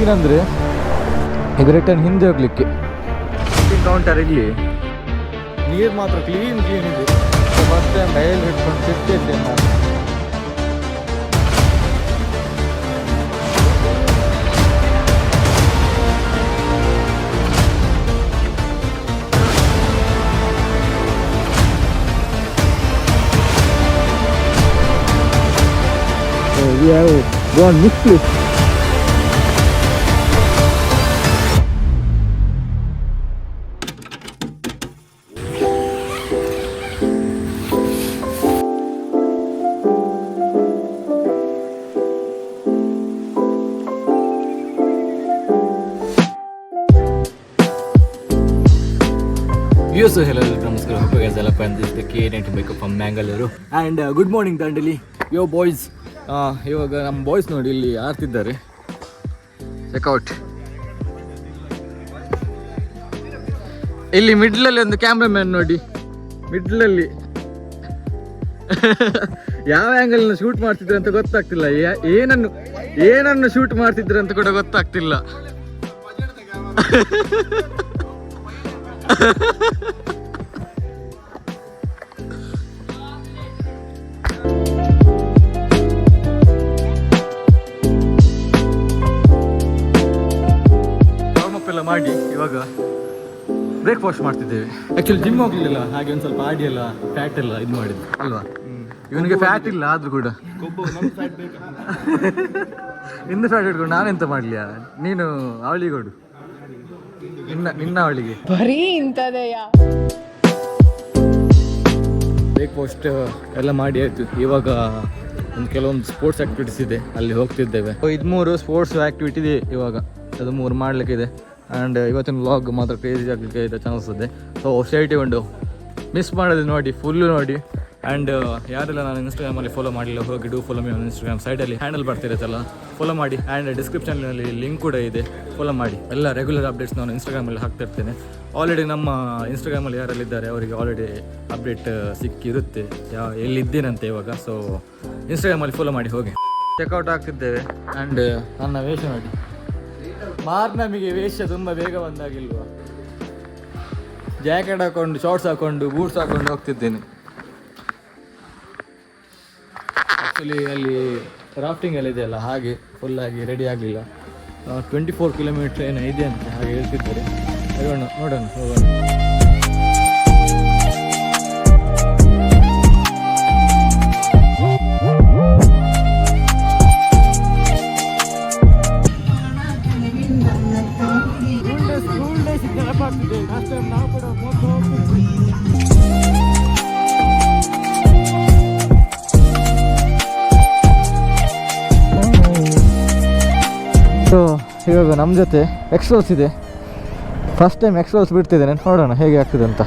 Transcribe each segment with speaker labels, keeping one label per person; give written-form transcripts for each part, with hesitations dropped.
Speaker 1: Scene ಅಂದರೆ ಈಗ return ಹಿಂದೆ ಹೋಗ್ಲಿಕ್ಕೆ ಕೌಂಟರ್ ಇಲ್ಲಿ ನೀರು ಮಾತ್ರ ಕ್ಲೀನ್ ಇದೆ. ಫಸ್ಟ್ ಟೈಮ್ ಡೈಲ್ ಹಿಡ್ಕೊಂಡು ಸಿಕ್ತಿದ್ದೆ ನಾನು. We have gone mixed. Hello, namaskar. Hope you guys are fine. This is the K90 bike from Mangalore. And good morning, Dandeli. Yo boys. ಇವಾಗ ನಮ್ಮ ಬಾಯ್ಸ್ ನೋಡಿ ಇಲ್ಲಿ ಆಡ್ತಿದ್ದಾರೆ. ಚೆಕ್ಔಟ್. ಇಲ್ಲಿ ಮಿಡ್ಲಲ್ಲಿ ಒಂದು ಕ್ಯಾಮ್ರಾಮ್ಯಾನ್ ನೋಡಿ, ಮಿಡ್ಲಲ್ಲಿ ಯಾವ ಆ್ಯಂಗಲ್ನ ಶೂಟ್ ಮಾಡ್ತಿದ್ರು ಅಂತ ಗೊತ್ತಾಗ್ತಿಲ್ಲ, ಏನನ್ನು ಶೂಟ್ ಮಾಡ್ತಿದ್ರು ಅಂತ ಕೂಡ ಗೊತ್ತಾಗ್ತಿಲ್ಲ. ಮಾಡಿ ಇವಾಗ ಬ್ರೇಕ್ಫಾಸ್ಟ್ ಮಾಡ್ತಿದ್ದೇವೆ. ಆ್ಯಕ್ಚುಲಿ ಜಿಮ್ ಹೋಗ್ಲಿಲ್ಲ, ಹಾಗೆ ಒಂದು ಸ್ವಲ್ಪ ಆಡಿ ಎಲ್ಲ ಫ್ಯಾಟ್ ಎಲ್ಲ ಇದು ಮಾಡಿದ್ದು ಅಲ್ವಾ. ಇವನಿಗೆ ಫ್ಯಾಟ್ ಇಲ್ಲ ಆದ್ರೂ ಕೂಡ ಇನ್ನು ಫ್ಯಾಟ್ ಇಟ್ಕೊಂಡು ನಾನೆಂತ ಮಾಡ್ಲಿಯ, ನೀನು ಅವಳಿಗೆ ಕೊಡು, ನಿನ್ನ ಅವಳಿಗೆ
Speaker 2: ಬರೀ ಇಂಥದೆಯಾ.
Speaker 1: ಬ್ರೇಕ್ಫಾಸ್ಟ್ ಎಲ್ಲ ಮಾಡಿ ಆಯಿತು. ಇವಾಗ ಒಂದು ಕೆಲವೊಂದು ಸ್ಪೋರ್ಟ್ಸ್ ಆ್ಯಕ್ಟಿವಿಟೀಸ್ ಇದೆ, ಅಲ್ಲಿ ಹೋಗ್ತಿದ್ದೇವೆ. ಇದು 3 ಸ್ಪೋರ್ಟ್ಸ್ ಆ್ಯಕ್ಟಿವಿಟಿ ಇದೆ ಇವಾಗ, ಅದು 3 ಮಾಡಲಿಕ್ಕಿದೆ. ಆ್ಯಂಡ್ ಇವತ್ತಿನ ವ್ಲಾಗ್ ಮಾತ್ರ ಕ್ರೇಜಿ ಆಗಲಿಕ್ಕೆ ಇದೆ ಚಾನ್ಸ್ ಇದೆ. ಸೊ ಸ್ಟೇ ಒಂದು ಮಿಸ್ ಮಾಡೋದು ನೋಡಿ, ಫುಲ್ಲು ನೋಡಿ. ಆ್ಯಂಡ್ ಯಾರೆಲ್ಲ ನಾನು ಇನ್ಸ್ಟಾಗ್ರಾಮಲ್ಲಿ ಫಾಲೋ ಮಾಡಿಲ್ಲ, ಹೋಗಿ do follow me on Instagram. ಸೈಡಲ್ಲಿ ಹ್ಯಾಂಡಲ್ ಬರ್ತಿರುತ್ತಲ್ಲ, ಫಾಲೋ ಮಾಡಿ. ಆ್ಯಂಡ್ ಡಿಸ್ಕ್ರಿಪ್ಷನಲ್ಲಿ ಲಿಂಕ್ ಕೂಡ ಇದೆ, ಫಾಲೋ ಮಾಡಿ. ಎಲ್ಲ ರೆಗ್ಯುಲರ್ ಅಪ್ಡೇಟ್ಸ್ ನಾನು ಇನ್ಸ್ಟಾಗ್ರಾಮಲ್ಲಿ ಹಾಕ್ತಿರ್ತೇನೆ. ಆಲ್ರೆಡಿ ನಮ್ಮ ಇನ್ಸ್ಟಾಗ್ರಾಮಲ್ಲಿ ಯಾರೆಲ್ಲಿದ್ದಾರೆ ಅವರಿಗೆ ಆಲ್ರೆಡಿ ಅಪ್ಡೇಟ್ ಸಿಕ್ಕಿರುತ್ತೆ, ಎಲ್ಲಿದ್ದೇನಂತೆ ಇವಾಗ. ಸೊ ಇನ್ಸ್ಟಾಗ್ರಾಮಲ್ಲಿ ಫಾಲೋ ಮಾಡಿ ಹೋಗಿ. ಚೆಕ್ಔಟ್ ಆಗ್ತಿದ್ದೇವೆ. ಆ್ಯಂಡ್ ನನ್ನ ವೇಷ ನೋಡಿ, ನಮಗೆ ವೇಷ ತುಂಬ ಬೇಗ ಬಂದಾಗಿಲ್ವ. ಜಾಕೆಟ್ ಹಾಕೊಂಡು, ಶಾರ್ಟ್ಸ್ ಹಾಕೊಂಡು, ಬೂಟ್ಸ್ ಹಾಕೊಂಡು ಹೋಗ್ತಿದ್ದೇನೆ. ಆ್ಯಕ್ಚುಲಿ ಅಲ್ಲಿ ರಾಫ್ಟಿಂಗ್ ಎಲ್ಲ ಇದೆಯಲ್ಲ, ಹಾಗೆ ಫುಲ್ಲಾಗಿ ರೆಡಿ ಆಗಲಿಲ್ಲ. 24 ಕಿಲೋಮೀಟ್ರ್ ಏನೋ ಇದೆ ಅಂತ ಹಾಗೆ ಹೇಳ್ತಿದ್ದಾರೆ. ನೋಡೋಣ ಹೋಗೋಣ. ಸೊ ಇವಾಗ ನಮ್ಮ ಜೊತೆ ಎಕ್ಸ್ಟ್ರೋಲ್ಸ್ ಇದೆ. ಫಸ್ಟ್ ಟೈಮ್ ಎಕ್ಸ್ಟ್ರೋಲ್ಸ್ ಬಿಡ್ತಿದ್ದೇನೆ, ನೋಡೋಣ ಹೇಗೆ ಆಗ್ತದೆ ಅಂತ.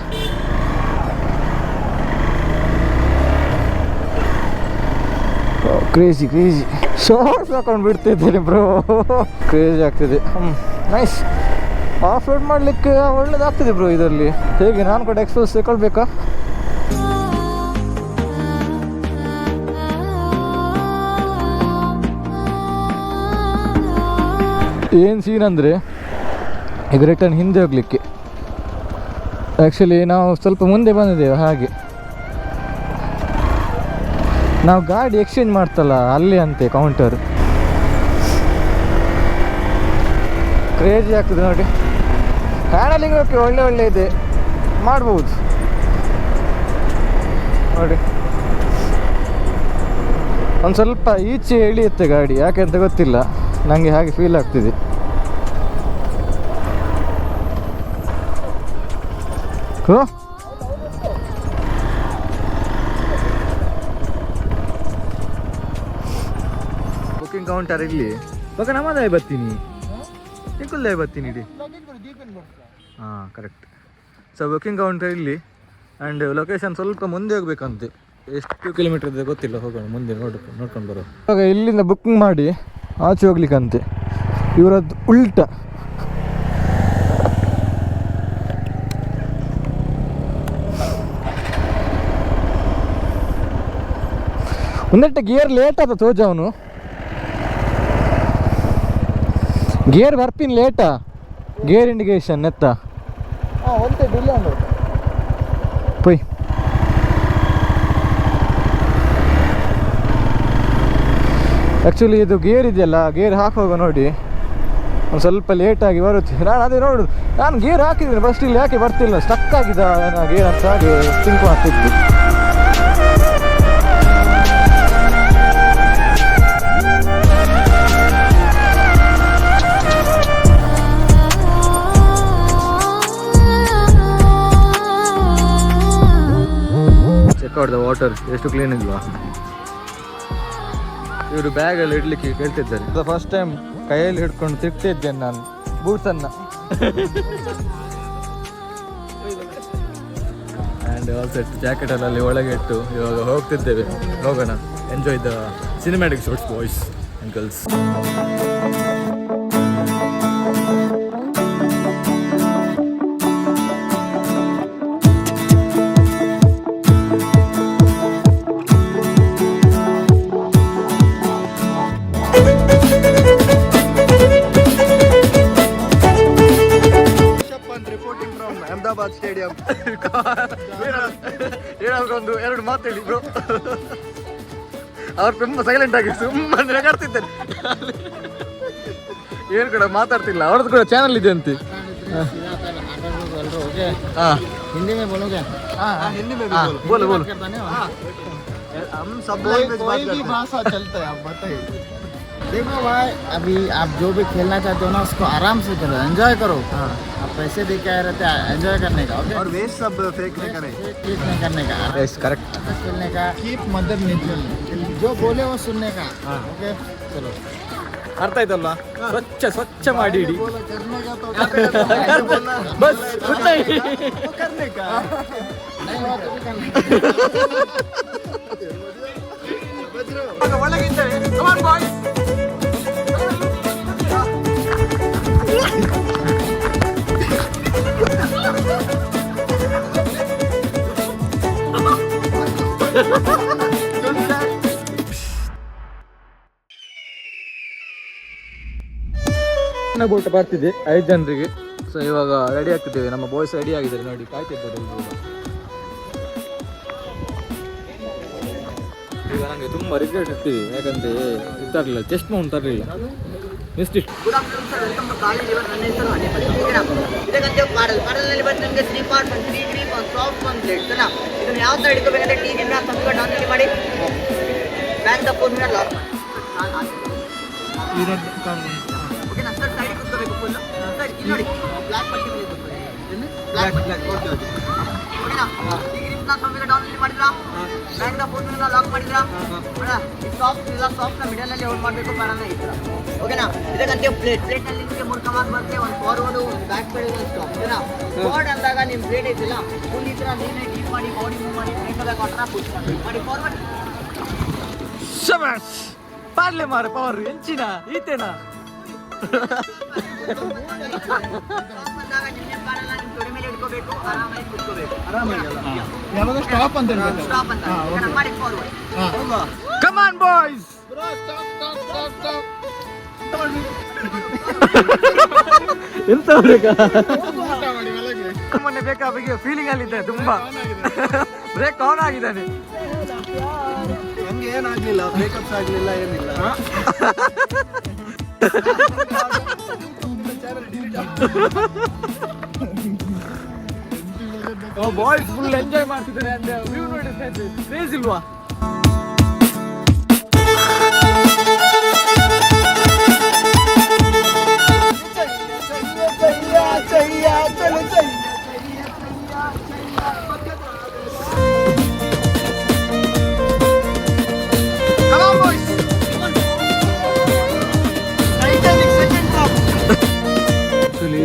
Speaker 1: ಕ್ರೇಜಿ ಶಾರ್ಟ್ಸ್ ಹಾಕೊಂಡು ಬಿಡ್ತಿದ್ದೇನೆ ಬ್ರೋ, ಕ್ರೇಜಿ ಆಗ್ತಿದೆ. ನೈಸ್. ಆಫ್ ರೋಡ್ ಮಾಡಲಿಕ್ಕೆ ಒಳ್ಳೇದಾಗ್ತದೆ ಬ್ರೋ ಇದರಲ್ಲಿ. ಹೇಗೆ ನಾನು ಕೂಡ ಎಕ್ಸ್ಟ್ರೋಲ್ಸ್ ತಗೊಳ್ಬೇಕಾ? ಏನು ಸೀನ್ ಅಂದರೆ ಈಗ ರಿಟರ್ನ್ ಹಿಂದೆ ಹೋಗಲಿಕ್ಕೆ. ಆ್ಯಕ್ಚುಲಿ ನಾವು ಸ್ವಲ್ಪ ಮುಂದೆ ಬಂದಿದ್ದೇವೆ, ಹಾಗೆ ನಾವು ಗಾಡಿ ಎಕ್ಸ್ಚೇಂಜ್ ಮಾಡ್ತಲ್ಲ ಅಲ್ಲಿ ಅಂತೆ ಕೌಂಟರ್. ಕ್ರೇಜಿ ಆಗ್ತದೆ ನೋಡಿ. ಹ್ಯಾಂಡಲಿಂಗ್ ಓಕೆ, ಒಳ್ಳೆ ಇದೆ, ಮಾಡ್ಬೋದು ನೋಡಿ. ಒಂದು ಸ್ವಲ್ಪ ಈಚೆ ಎಳಿಯುತ್ತೆ ಗಾಡಿ, ಯಾಕೆ ಅಂತ ಗೊತ್ತಿಲ್ಲ, ನನಗೆ ಹಾಗೆ ಫೀಲ್ ಆಗ್ತಿದೆ. ಬುಕಿಂಗ್ ಕೌಂಟರ್ ಇಲ್ಲಿ ಬಕ ನಮ್ಮದಾಗಿ ಬರ್ತೀನಿ, ನಿಕ್ಕಲ್ದಾಗಿ ಬರ್ತೀನಿ ಇಡಿ. ಹಾಂ ಕರೆಕ್ಟ್. ಸೊ ಬುಕಿಂಗ್ ಕೌಂಟರ್ ಇಲ್ಲಿ. ಆ್ಯಂಡ್ ಲೊಕೇಶನ್ ಸ್ವಲ್ಪ ಮುಂದೆ ಹೋಗ್ಬೇಕಂತೆ, ಎಷ್ಟು ಕಿಲೋಮೀಟರ್ ಇದೆ ಗೊತ್ತಿಲ್ಲ, ಹೋಗೋಣ ಮುಂದೆ ನೋಡ್ಕೊಂಡು ಬರೋ. ಇವಾಗ ಇಲ್ಲಿಂದ ಬುಕ್ಕಿಂಗ್ ಮಾಡಿ ಆಚೆ ಹೋಗ್ಲಿಕ್ಕಂತೆ. ಇವರದ್ದು ಉಲ್ಟ. ಒಂದೆಟ್ಟ ಗಿಯರ್ ಲೇಟ್ ಆದ ತೋಜ ಅವನು. ಗೇರ್ ಬರ್ತೀನಿ ಲೇಟಾ ಗೇರ್ ಇಂಡಿಕೇಶನ್ ಎತ್ತ
Speaker 2: ಒಂದೇ ಡಿಲೇ ಉಂಟು
Speaker 1: ಪೊಯ್ ಆ್ಯಕ್ಚುಲಿ ಇದು ಗೇರ್ ಇದೆಯಲ್ಲ ಗೇರ್ ಹಾಕುವಾಗ ನೋಡಿ ಒಂದು ಸ್ವಲ್ಪ ಲೇಟಾಗಿ ಬರುತ್ತೆ. ನಾನು ಅದೇ ನೋಡು ನಾನು ಗೇರ್ ಹಾಕಿದ್ದೀನಿ ಫಸ್ಟ್ ಇಲ್ಲಿ ಯಾಕೆ ಬರ್ತಿಲ್ಲ ಸ್ಟಕ್ ಆಗಿದ್ದ ಗೇರ್ ಅಂತ ಹಾಗೆ ಥಿಂಕ್ ಮಾಡ್ತಿದ್ದು. ಚೆಕ್ ಔಟ್ ದ ವಾಟರ್ ಎಷ್ಟು ಕ್ಲೀನ್ ಇಲ್ವಾ. ಇವರು ಬ್ಯಾಗಲ್ಲಿ ಇಡ್ಲಿಕ್ಕೆ ಕೇಳ್ತಿದ್ದಾರೆ. ಫಸ್ಟ್ ಟೈಮ್ ಕೈಯಲ್ಲಿ ಹಿಡ್ಕೊಂಡು ತಿರ್ಗ್ತಾ ಇದ್ದೇನೆ ನಾನು ಬೂಟ್ಸನ್ನು. ಆ್ಯಂಡ್ ಆಲ್ಸೋ ಜಾಕೆಟ್ ಅಲ್ಲಿ ಒಳಗೆ ಇಟ್ಟು ಇವಾಗ ಹೋಗ್ತಿದ್ದೇವೆ. ಹೋಗೋಣ. Enjoy the cinematic shots boys and girls.
Speaker 2: Ahmedabad stadium.
Speaker 1: ಒಂದು ಎರಡು ಮಾತಾಡಿ ಬ್ರೋ. ಅವ್ರು ತುಂಬ ಸೈಲೆಂಟ್ ಆಗಿ ಸುಮ್ಮನೆ ನಗಾಡ್ತಿದ್ದಾರೆ. ಏನು ಕೂಡ ಮಾತಾಡ್ತಿಲ್ಲ. ಅವ್ರದ್ದು ಕೂಡ ಚಾನಲ್ ಇದೆ ಅಂತೆ.
Speaker 2: हिंदी में बोलोगे? हिंदी में भी
Speaker 1: बोलो बोलो.
Speaker 2: हम सब कोई भी भाषा चलता है, आप बताइए. देखो भाई, अभी आप जो भी खेलना चाहते हो ना उसको आराम से खेलो, एंजॉय करो. आप पैसे दे के आए रहते हैं एंजॉय करने का. ओके. और वेस्ट सब फेंकने का नहीं, फेंकने करने का.
Speaker 1: Yes correct.
Speaker 2: खेलने का. Keep mother nature. जो बोले वो सुनने का. ओके चलो.
Speaker 1: ಅರ್ಥ ಆಯ್ತಲ್ವಾ? ಸ್ವಚ್ಛ ಮಾಡಿ ಇಡಿ. ಬಸ್ ಒಳಗಿದ್ದಾರೆ. ಬೋಟ್ ಬರ್ತಿದೆ 5 ಜನರಿಗೆ. ಸೊ ಇವಾಗ ರೆಡಿ ಆಗ್ತಿದ್ದೇವೆ. ನಮ್ಮ ಬಾಯ್ಸ್ ರೆಡಿ ಆಗಿದ್ದಾರೆ ನೋಡಿ, ಕಾಯ್ತಿದ್ದಾರೆ. ಈಗ ನನಗೆ ತುಂಬ ರಿಗ್ರೆಟ್ ಇರ್ತೀವಿ, ಯಾಕಂದರೆ ತರಲಿಲ್ಲ, ಚೆಸ್ಟ್ ಮೌಂಟ್ ತರಲಿಲ್ಲ. ಎಷ್ಟಿಷ್ಟು
Speaker 3: good afternoon sir, welcome to college. ಇವತ್ತು ನನ್ನ ಹೆಸರು ಇದಕ್ಕಂತೆ ಪಾಡಲ್ನಲ್ಲಿ ಬಂದು ನಿಮಗೆ 3 part 1 3 grip 1 soft 1 plate sir. ಇದನ್ನು ಯಾವ ಥರ ಹಿಡ್ಕೋಬೇಕಂದ್ರೆ ಟಿ ವಿನ ಕಂಪ್ಯೂಟರ್ ಡೌನ್ಲೋಡ್ ಮಾಡಿ ಬ್ಯಾಂಕ್ ದ ಫೋನ್ ಮೇಲೆ ಲಾಕ್ ಮಾಡಿ. ಓಕೆನಾ ಸರ್? ಸೈಡ್ ಕೂತ್ಕೋಬೇಕು ಫುಲ್ ಸರ್. ಇಲ್ಲಿ ನೋಡಿ ಬ್ಲ್ಯಾಕ್ ಪಟ್ಟಿ ಮೇಲೆ ಕೂತ್ಕೊಳ್ಳಿ. ಓಕೆನಾ? ಈ ಗ್ರೀಪ್ನ ಕಂಪ್ಯೂಟರ್ ಡೌನ್ಲೋಡ್ ಮಾಡಿದ್ರಾ? ಬ್ಯಾಂಕ್ ದ ಫೋನ್ ಮೇಲೆ ಲಾಕ್ ಮಾಡಿದ್ರಾ? ಈ ಸಾಫ್ಟ್ ಇಲ್ಲ, ಸಾಫ್ಟ್ನ ಮಿಡಲಲ್ಲಿ ಹೋಲ್ಡ್ ಮಾಡಬೇಕು, ಬರೋಣ ಈ ಥರ. ಓಕೆನಾ? ಇದಕ್ಕಂತೆ ಪ್ಲೇಟ್ನಲ್ಲಿ ನಿಮಗೆ 3 ಕಮಾಂಡ್ ಬರುತ್ತೆ. ಒಂದು ಫಾರ್ವರ್ಡು, ಒಂದು ಬ್ಯಾಕ್ ಸೈಡ್, ಒಂದು ಸ್ಟಾಪ್. ಓಕೆನಾ? ಫಾರ್ವರ್ಡ್ ಅಂದಾಗ ನಿಮ್ಮ ಪ್ಲೇಟ್ ಐತಿಲ್ಲ ಫುಲ್ ಈ ಥರ ನೀನೇ ಡೀಪ್ ಮಾಡಿ ಬಾಡಿ ಮೂವ್ ಮಾಡಿ ಪ್ಲೇಟ್ನಲ್ಲಿ ಕೊಟ್ಟರೆ ಪುಷ್ ಮಾಡಿ ಫಾರ್ವರ್ಡ್.
Speaker 1: ಶಬಾಷ್ ಪಾರ್ಲೆ ಮಾರ ಪವರ್ ಎಂಚಿನ ಈತೇನಾ?
Speaker 3: ಅಂದಾಗ ನಿನ್ನೆ ಪಾಡಲ್ಲ, ನಿಮ್ಮ ತೊಡೆ ಮೇಲೆ ಇಟ್ಕೋಬೇಕು, ಆರಾಮಾಗಿ ಕುತ್ಕೋಬೇಕು.
Speaker 2: ಯಾವಾಗ ಸ್ಟಾಪ್ ಅಂತ ಹೇಳ್ಬೇಕು.
Speaker 3: ಸ್ಟಾಪ್ ಅಂತ ಓಕೆನಾ? ಮಾಡಿ ಫಾರ್ವರ್ಡ್.
Speaker 1: Come on boys. ಎಂತ ಬೇಕಾ ಮೊನ್ನೆ ಬೇಕಾ ಫೀಲಿಂಗ್ ಅಲ್ಲಿ ಇದೆ ತುಂಬಾ. ಬ್ರೇಕ್ ಆನ್ ಆಗಿದ್ದಾನೆ.
Speaker 2: ನಮ್ಗೆ ಏನಾಗ್ಲಿಲ್ಲ, ಬ್ರೇಕಪ್ಸ್ ಆಗ್ಲಿಲ್ಲ, ಏನಿಲ್ಲ.
Speaker 1: ಬಾಯ್ಸ್ ಫುಲ್ ಎಂಜಾಯ್ ಮಾಡ್ತಿದ್ದಾರೆ ಅಂದ್ರೆ ವ್ಯೂ ನೋಡಿ ಕ್ರೇಜ್ ಇಲ್ವಾ?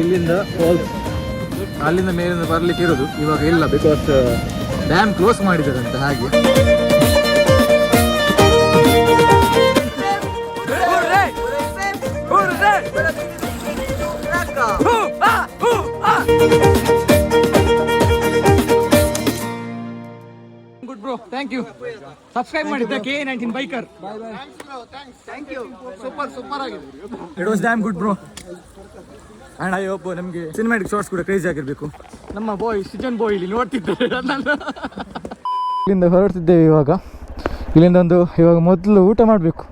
Speaker 1: ಇಲ್ಲಿಂದ ಫಾಲ್ಸ್ ಅಲ್ಲಿಂದ ಮೇಲಿಂದ ಬರ್ಲಿಕ್ಕೆ ಇರೋದು, ಇವಾಗ ಇಲ್ಲ ಬಿಕಾಸ್ ಡ್ಯಾಮ್ ಕ್ಲೋಸ್ ಮಾಡಿದಾರಂತೆ. ಹಾಗೆ good bro, thank thank you subscribe ಮಾಡಿದ್ದ K19 biker.
Speaker 2: Thank you super ಆಗಿದೆ.
Speaker 1: It was damn good bro. And I hope ನಮಗೆ ಸಿನಿಮ್ಯಾಟಿಕ್ ಶಾರ್ಟ್ಸ್ ಕೂಡ ಕ್ರೇಜಿ ಆಗಿರಬೇಕು. ನಮ್ಮ ಬಾಯ್ ಸಿಜನ್ ಬಾಯ್ ಇಲ್ಲಿ ನೋಡ್ತಿದ್ದಾರೆ. ಇಲ್ಲಿಂದ ಹೊರಡ್ತಿದ್ದೇವೆ ಇವಾಗ. ಇಲ್ಲಿಂದ ಇವಾಗ ಮೊದಲು ಊಟ ಮಾಡಬೇಕು.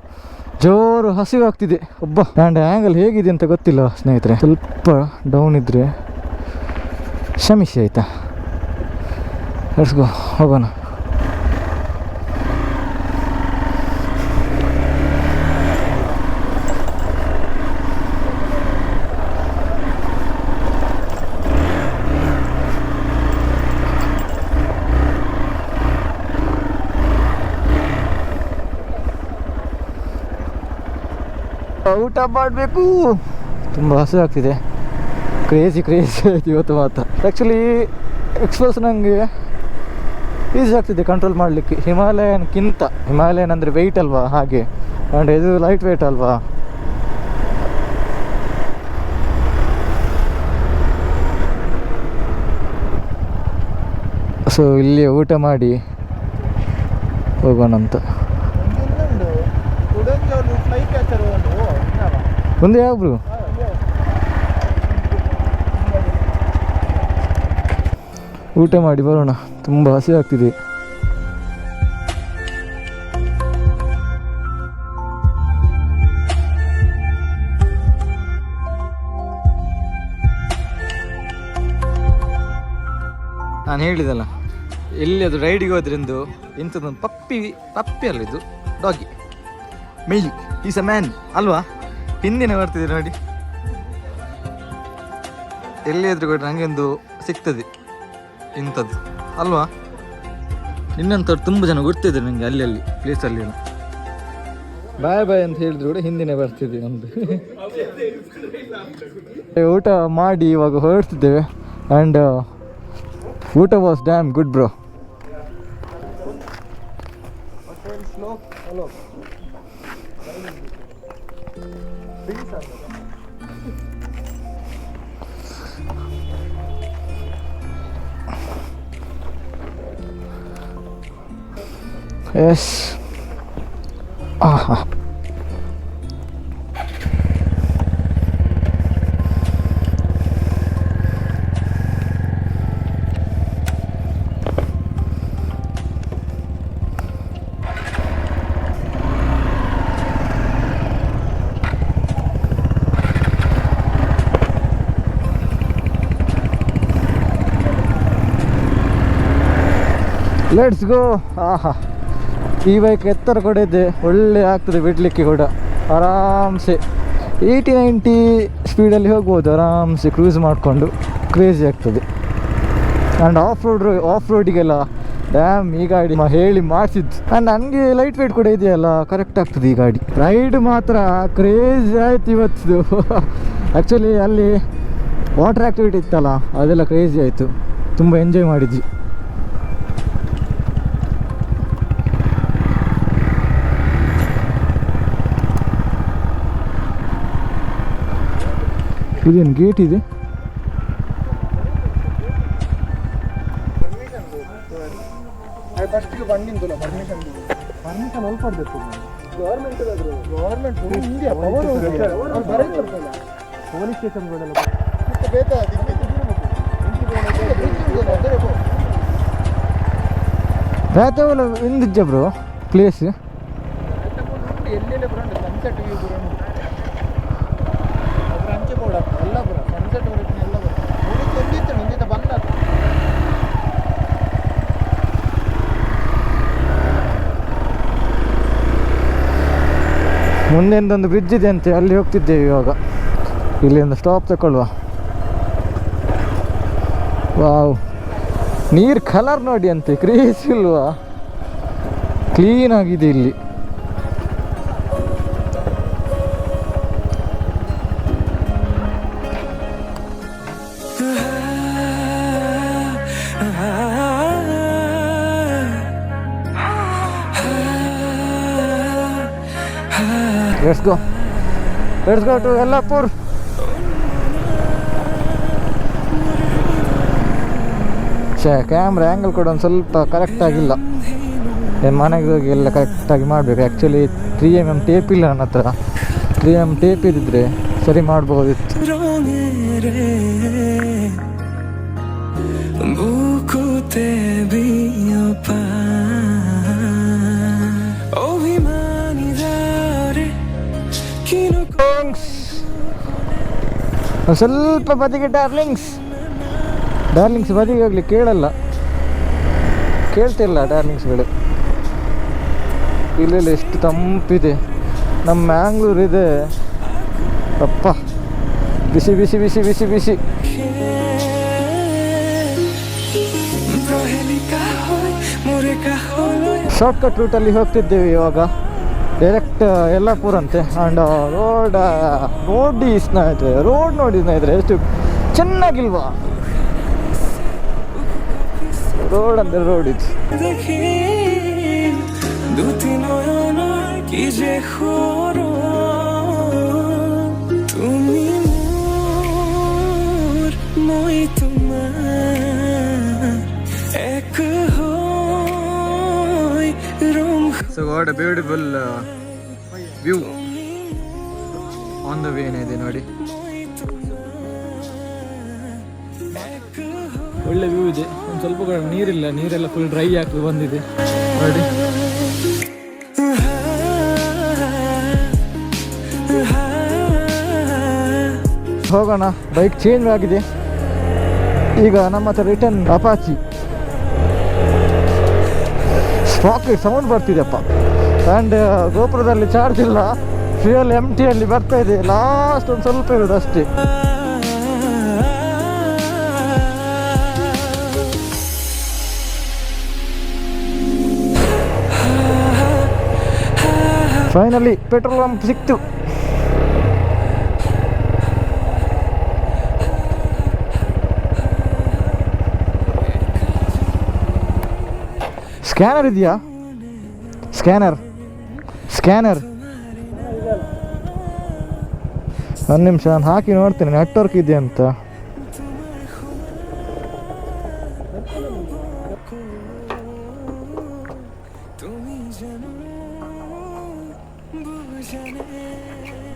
Speaker 1: ಜೋರು ಹಸಿವಾಗ್ತಿದೆ ಒಬ್ಬ. ಆ್ಯಂಡ್ ಆ್ಯಂಗಲ್ ಹೇಗಿದೆ ಅಂತ ಗೊತ್ತಿಲ್ಲ ಸ್ನೇಹಿತರೆ, ಸ್ವಲ್ಪ ಡೌನ್ ಇದ್ದರೆ ಕ್ಷಮಿಸಿ ಆಯಿತಾ. ಲೆಟ್ಸ್ ಗೋ, ಹೋಗೋಣ. ಊಟ ಮಾಡಬೇಕು. ತುಂಬ ಹಸಿವಾಗ್ತಿದೆ. ಕ್ರೇಜಿ ಆಯ್ತು ಇವತ್ತು ಮಾತ್ರ. ಆ್ಯಕ್ಚುಲಿ ಎಕ್ಸ್ಪ್ರೆಸ್ ನನಗೆ ಈಸಿ ಆಗ್ತಿದೆ ಕಂಟ್ರೋಲ್ ಮಾಡಲಿಕ್ಕೆ. ಹಿಮಾಲಯನ್ ಅಂದರೆ ವೆಯ್ಟ್ ಅಲ್ವಾ, ಹಾಗೆ. ಆ್ಯಂಡ್ ಇದು ಲೈಟ್ ವೆಯ್ಟ್ ಅಲ್ವಾ. ಸೊ ಇಲ್ಲಿ ಊಟ ಮಾಡಿ ಹೋಗೋಣ ಅಂತ. ಒಂದು ಯಾವ್ದು ಊಟ ಮಾಡಿ ಬರೋಣ, ತುಂಬ ಹಸಿ ಆಗ್ತಿದೆ. ನಾನು ಹೇಳಿದಲ್ಲ, ಎಲ್ಲಿ ಅದು ರೈಡಿಗೆ ಹೋದ್ರಿಂದ ಇಂಥದ್ದೊಂದು ಪಪ್ಪಿ ಅಲ್ಲ, ಇದು doggy male is a man ಅಲ್ವಾ. ಹಿಂದಿನ ಬರ್ತಿದೆ ನೋಡಿ, ಎಲ್ಲಿಯಾದ್ರೂ ಕೂಡ ನನಗೆ ಒಂದು ಸಿಗ್ತದೆ ಇಂಥದ್ದು ಅಲ್ವಾ. ಇನ್ನಂಥವ್ರು ತುಂಬ ಜನ ಗೊತ್ತಿದ್ದಾರೆ ನನಗೆ ಅಲ್ಲಿ ಪ್ಲೇಸಲ್ಲಿ. ಬಾಯ್ ಅಂತ ಹೇಳಿದ್ರು ಕೂಡ ಹಿಂದಿನೇ ಬರ್ತಿದ್ದೆ ಒಂದು. ಊಟ ಮಾಡಿ ಇವಾಗ ಹೊರಡ್ತಿದ್ದೇವೆ. ಆ್ಯಂಡ್ ಊಟ was damn good bro. Yes. Aha. Let's go. ಆಹಾ, ಈ ಬೈಕ್ ಎತ್ತರ ಕೂಡ ಇದೆ, ಒಳ್ಳೆ ಆಗ್ತದೆ ಬಿಡಲಿಕ್ಕೆ ಕೂಡ. ಆರಾಮ್ಸೆ 80-90 ಸ್ಪೀಡಲ್ಲಿ ಹೋಗ್ಬೋದು ಆರಾಮ್ಸೆ ಕ್ರೂಸ್ ಮಾಡಿಕೊಂಡು. ಕ್ರೇಜಿ ಆಗ್ತದೆ. ಆ್ಯಂಡ್ ಆಫ್ ರೋಡಿಗೆಲ್ಲ ಡ್ಯಾಮ್ ಈ ಗಾಡಿ ಹೇಳಿ ಮಾಡಿಸಿದ್ದು. ಆ್ಯಂಡ್ ನನಗೆ ಲೈಟ್ ವೇಟ್ ಕೂಡ ಇದೆಯಲ್ಲ, ಕರೆಕ್ಟ್ ಆಗ್ತದೆ ಈ ಗಾಡಿ. ರೈಡ್ ಮಾತ್ರ ಕ್ರೇಜಿ ಆಯ್ತು ಇವತ್ತು. ಆ್ಯಕ್ಚುಲಿ ಅಲ್ಲಿ ವಾಟರ್ ಆ್ಯಕ್ಟಿವಿಟಿ ಇತ್ತಲ್ಲ, ಅದೆಲ್ಲ ಕ್ರೇಜಿ ಆಯಿತು. ತುಂಬ ಎಂಜಾಯ್ ಮಾಡಿದ್ವಿ. ಇದೇನು ಗೇಟ್ ಇದೆ? ಪೊಲೀಸ್ ಸ್ಟೇಷನ್ಗಳೆಲ್ಲ ಬೇತಾವಲ್ಲ ಎಂದಿಜ್ಜ ಬ್ರೋ ಪ್ಲೇಸ್. ಮುಂದೆಂದೊಂದು ಬ್ರಿಡ್ಜ್ ಇದೆ ಅಂತೆ, ಅಲ್ಲಿ ಹೋಗ್ತಿದ್ದೇವೆ ಇವಾಗ. ಇಲ್ಲಿಂದ ಸ್ಟಾಪ್ ತಗೊಳ್ಳುವ. ವಾವ್, ನೀರು ಕಲರ್ ನೋಡಿ ಅಂತೆ, ಕ್ರೇಜ್ ಇಲ್ವಾ? ಕ್ಲೀನ್ ಆಗಿದೆ ಇಲ್ಲಿ. Let's go to Yellapur. Camera angle ಕೂಡ ಒಂದು ಸ್ವಲ್ಪ ಕರೆಕ್ಟ್ ಆಗಿಲ್ಲ. ಏನು ಮನೆಗೆ ಹೋಗಿ ಎಲ್ಲ ಕರೆಕ್ಟಾಗಿ ಮಾಡಬೇಕು. ಆ್ಯಕ್ಚುಲಿ 3mm ಟೇಪ್ ಇಲ್ಲ ನನ್ನ ಹತ್ರ. 3mm ಟೇಪ್ ಇದ್ದಿದ್ರೆ ಸರಿ ಮಾಡ್ಬೋದಿತ್ತು. ಸ್ವಲ್ಪ ಬದಿಗೆ ಡಾರ್ಲಿಂಗ್ಸ್ ಬದಿಗೆ ಹೋಗ್ಲಿ ಕೇಳ್ತಿಲ್ಲ ಡಾರ್ಲಿಂಗ್ಸ್ಗಳು. ಇಲ್ಲೆಲ್ಲ ಎಷ್ಟು ತಂಪಿದೆ. ನಮ್ಮ ಮ್ಯಾಂಗ್ಳೂರ್ ಇದೆ ಅಪ್ಪ, ಬಿಸಿ ಬಿಸಿ ಬಿಸಿ ಬಿಸಿ ಬಿಸಿ. ಶಾರ್ಟ್ಕಟ್ ರೂಟಲ್ಲಿ ಹೋಗ್ತಿದ್ದೇವೆ ಇವಾಗ, ಡೈರೆಕ್ಟ್ ಯಲ್ಲಾಪುರ ಅಂತೆ. ಆ್ಯಂಡ್ ನೋಡಿ ಸ್ನೇಹಿತರೆ ಎಷ್ಟು ಚೆನ್ನಾಗಿಲ್ವಾ ರೋಡ್ ಅಂದರೆ ರೋಡ್ ಇದು. So what a beautiful view on the way ಏನಿದೆ ನೋಡಿ, ಒಳ್ಳೆ ವ್ಯೂ ಇದೆ. ಒಂದು ಸ್ವಲ್ಪ ಕೂಡ ನೀರಿಲ್ಲ, ನೀರೆಲ್ಲ ಫುಲ್ ಡ್ರೈ ಆಗಿ ಬಂದಿದೆ ನೋಡಿ. ಹೋಗೋಣ, ಬೈಕ್ ಚೇಂಜ್ ಆಗಿದೆ ಈಗ. ನಮ್ಮ ಹತ್ರ ರಿಟರ್ನ್ ಅಪಾಚಿ. ಸ್ಪಾಕೆಟ್ ಸೌಂಡ್ ಬರ್ತಿದೆಯಪ್ಪ. ಆ್ಯಂಡ್ ಗೋಪುರದಲ್ಲಿ ಚಾರ್ಜ್ ಇಲ್ಲ, ಫ್ಯೂಯಲ್ MTಯಲ್ಲಿ ಬರ್ತಾ ಇದೆ. ಲಾಸ್ಟ್ ಒಂದು ಸ್ವಲ್ಪ ಇರೋದು ಅಷ್ಟೇ. ಫೈನಲಿ ಪೆಟ್ರೋಲ್ ಪಂಪ್ ಸಿಕ್ತು. ಸ್ಕ್ಯಾನರ್ ಇದೆಯಾ? ಸ್ಕ್ಯಾನರ್ ಒಂದು ನಿಮಿಷ ನಾನು ಹಾಕಿ ನೋಡ್ತೇನೆ ನೆಟ್ವರ್ಕ್ ಇದೆ ಅಂತ.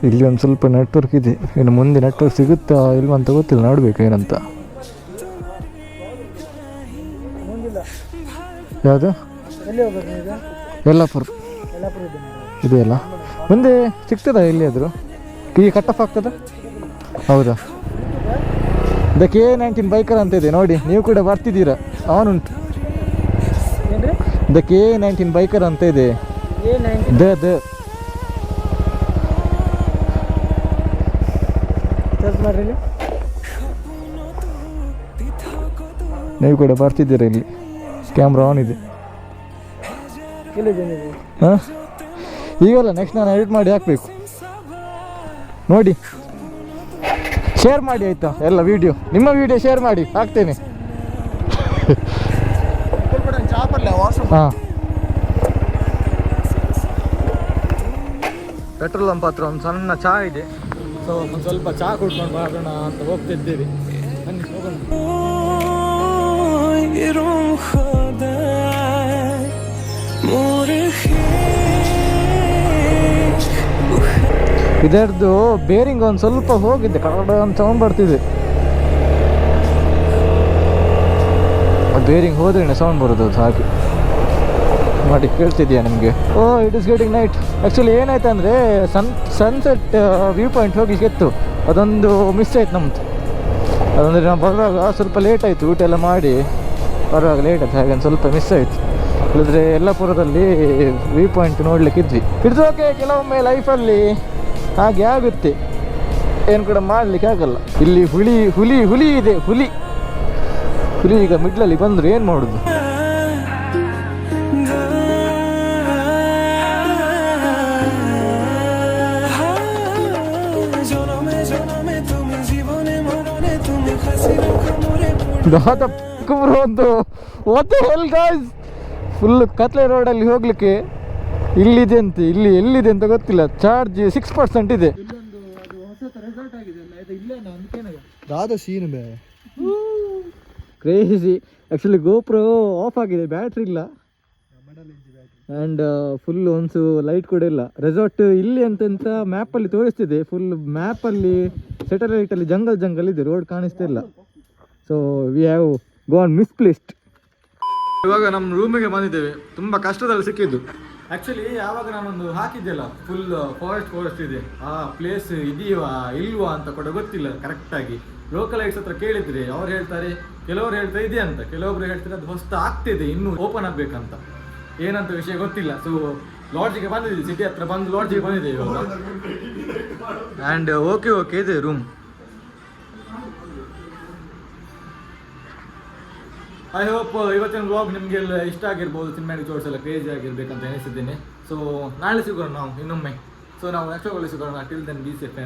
Speaker 1: ಇಲ್ಲಿ ಒಂದು ಸ್ವಲ್ಪ ನೆಟ್ವರ್ಕ್ ಇದೆ, ಇನ್ನು ಮುಂದೆ ನೆಟ್ವರ್ಕ್ ಸಿಗುತ್ತಾ ಇಲ್ವಾ ಅಂತ ಗೊತ್ತಿಲ್ಲ, ನೋಡ್ಬೇಕು ಏನಂತ. ಯಾವುದು? ಯಲ್ಲಾಪುರ ಇದೆಯಲ್ಲ, ಮುಂದೆ ಸಿಗ್ತದ ಎಲ್ಲಿಯಾದರೂ? ಈಗ ಕಟ್ ಆಫ್ ಆಗ್ತದ? ಹೌದಾ? ದ K19 ಬೈಕರ್ ಅಂತ ಇದೆ ನೋಡಿ, ನೀವು ಕೂಡ ಬರ್ತಿದ್ದೀರಾ? ಅವನುಂಟು ದ K19 ಬೈಕರ್ ಅಂತ ಇದೆ. ನೀವು ಕೂಡ ಬರ್ತಿದ್ದೀರಾ? ಇಲ್ಲಿ ಕ್ಯಾಮ್ರಾ ಆನ್ ಇದೆ. ಹಾಂ, ಈಗಲ್ಲ, ನೆಕ್ಸ್ಟ್ ನಾನು ಎಡಿಟ್ ಮಾಡಿ ಹಾಕಬೇಕು ನೋಡಿ. ಶೇರ್ ಮಾಡಿ ಆಯಿತಾ ಎಲ್ಲ ವಿಡಿಯೋ, ನಿಮ್ಮ ವಿಡಿಯೋ ಶೇರ್ ಮಾಡಿ ಹಾಕ್ತೇನೆ. ಹಾಂ, ಪೆಟ್ರೋಲ್ ಪಂಪ್ ಹತ್ರ ಒಂದು ಸಣ್ಣ ಚಹಾ ಇದೆ. ಸೊ ಒಂದು ಸ್ವಲ್ಪ ಚಹಾ ಕುಡ್ಕೊಂಡು ಬರೋಣ ಅಂತ ಹೋಗ್ತಿದ್ದೀವಿ. ಬನ್ನಿ ಹೋಗೋಣ. ಇದರದ್ದು ಬೇರಿಂಗ್ ಒಂದು ಸ್ವಲ್ಪ ಹೋಗಿದೆ, ಕನ್ನಡ ಅಂತ ಸೌಂಡ್ ಬರ್ತಿದೆ. ಬೇರಿಂಗ್ ಹೋದ್ರೆ ಸೌಂಡ್ ಬರೋದು ಅದು, ಹಾಗೆ ಮಾಡಿ. ಕೇಳ್ತಿದ್ಯಾ ನಿಮಗೆ? Oh, it is getting night. Actually ಏನಾಯ್ತು ಅಂದರೆ ಸನ್ಸೆಟ್ ವ್ಯೂ ಪಾಯಿಂಟ್ ಹೋಗ್ಲಿಕ್ಕೆ ಇತ್ತು, ಅದೊಂದು ಮಿಸ್ ಆಯ್ತು ನಮ್ಮದು. ಅದಂದರೆ ನಾವು ಬರುವಾಗ ಸ್ವಲ್ಪ ಲೇಟ್ ಆಯಿತು, ಊಟ ಎಲ್ಲ ಮಾಡಿ ಬರುವಾಗ ಲೇಟ್ ಆಯ್ತು, ಹಾಗೆ ಒಂದು ಸ್ವಲ್ಪ ಮಿಸ್ ಆಯಿತು. ಇಲ್ಲದ್ರೆ ಯಲ್ಲಾಪುರದಲ್ಲಿ ವ್ಯೂ ಪಾಯಿಂಟ್ ನೋಡ್ಲಿಕ್ಕಿದ್ವಿ. ಇಟ್ಸ್ ಓಕೆ, ಕೆಲವೊಮ್ಮೆ ಲೈಫಲ್ಲಿ ಹಾಗೆ ಆಗುತ್ತೆ, ಏನು ಕೂಡ ಮಾಡಲಿಕ್ಕೆ ಆಗಲ್ಲ. ಇಲ್ಲಿ ಹುಲಿ ಇದೆ, ಹುಲಿ ಈಗ ಮಿಡ್ಲಲ್ಲಿ ಬಂದರೆ ಏನು ಮಾಡೋದು? ಒಂದು ಗಾಯ್ಸ್, ಫುಲ್ ಕತ್ಲೆ ರೋಡಲ್ಲಿ ಹೋಗ್ಲಿಕ್ಕೆ ಇಲ್ಲಿದೆ ಅಂತ, ಇಲ್ಲಿ ಎಲ್ಲಿದೆ ಅಂತ ಗೊತ್ತಿಲ್ಲ. ಚಾರ್ಜ್ 6% ಇದೆ. ಕ್ರೇಜಿ. ಆ್ಯಕ್ಚುಲಿ ಗೋಪ್ರೋ ಆಫ್ ಆಗಿದೆ, ಬ್ಯಾಟ್ರಿ ಇಲ್ಲ. ಆ್ಯಂಡ್ ಫುಲ್ ಒಂದು ಲೈಟ್ ಕೂಡ ಇಲ್ಲ. ರೆಸಾರ್ಟ್ ಇಲ್ಲಿ ಅಂತಂತ ಮ್ಯಾಪಲ್ಲಿ ತೋರಿಸ್ತಿದೆ, ಫುಲ್ ಮ್ಯಾಪಲ್ಲಿ ಸ್ಯಾಟಲೈಟಲ್ಲಿ ಜಂಗಲ್ ಇದೆ, ರೋಡ್ ಕಾಣಿಸ್ತಾ ಇಲ್ಲ. So we have gone misplaced. ಇವಾಗ ನಮ್ಮ ರೂಮಿಗೆ ಬಂದಿದ್ದೇವೆ, ತುಂಬ ಕಷ್ಟದಲ್ಲಿ ಸಿಕ್ಕಿದ್ದು. ಆ್ಯಕ್ಚುಲಿ ಯಾವಾಗ ನಾನೊಂದು ಹಾಕಿದ್ದೆಲ್ಲ ಫುಲ್ ಫಾರೆಸ್ಟ್ ಇದೆ, ಆ ಪ್ಲೇಸ್ ಇದೆಯಾ ಇಲ್ವಾ ಅಂತ ಕೂಡ ಗೊತ್ತಿಲ್ಲ ಕರೆಕ್ಟಾಗಿ. ಲೋಕಲ್ ಐಟ್ಸ್ ಹತ್ರ ಕೇಳಿದ್ರೆ ಅವ್ರು ಹೇಳ್ತಾರೆ, ಕೆಲವರು ಹೇಳ್ತಾರೆ ಇದೆ ಅಂತ, ಕೆಲವೊಬ್ರು ಹೇಳ್ತಾರೆ ಅದು ಹೊಸ್ತು ಆಗ್ತಿದೆ, ಇನ್ನೂ ಓಪನ್ ಆಗಬೇಕಂತ. ಏನಂತ ವಿಷಯ ಗೊತ್ತಿಲ್ಲ. ಸೊ ಲಾಡ್ಜಿಗೆ ಬಂದಿದ್ದೀವಿ, ಸಿಟಿ ಹತ್ರ ಬಂದು ಲಾಡ್ಜಿಗೆ ಬಂದಿದ್ದೇವೆ ಇವಾಗ. ಆ್ಯಂಡ್ ಓಕೆ ಇದೆ ರೂಮ್. ಐ ಹೋಪ್ ಇವತ್ತಿನ ವ್ಲಾಗ್ ನಿಮಗೆಲ್ಲ ಇಷ್ಟ ಆಗಿರ್ಬೋದು. ಸಿನಿಮ್ಯಾಟಿಕ್ ಶಾರ್ಟ್ಸ್ ಎಲ್ಲ ಕ್ರೇಜಿ ಆಗಿರ್ಬೇಕಂತ ಎನಿಸಿದ್ದೇನೆ. ಸೊ ನಾಳೆ ಸಿಗೋಣ ನಾವು ಇನ್ನೊಮ್ಮೆ. ಸೊ ನಾವು ನೆಕ್ಸ್ಟ್ ವ್ಲಾಗಲ್ಲಿ ಸಿಗೋಣ. Till then be safe.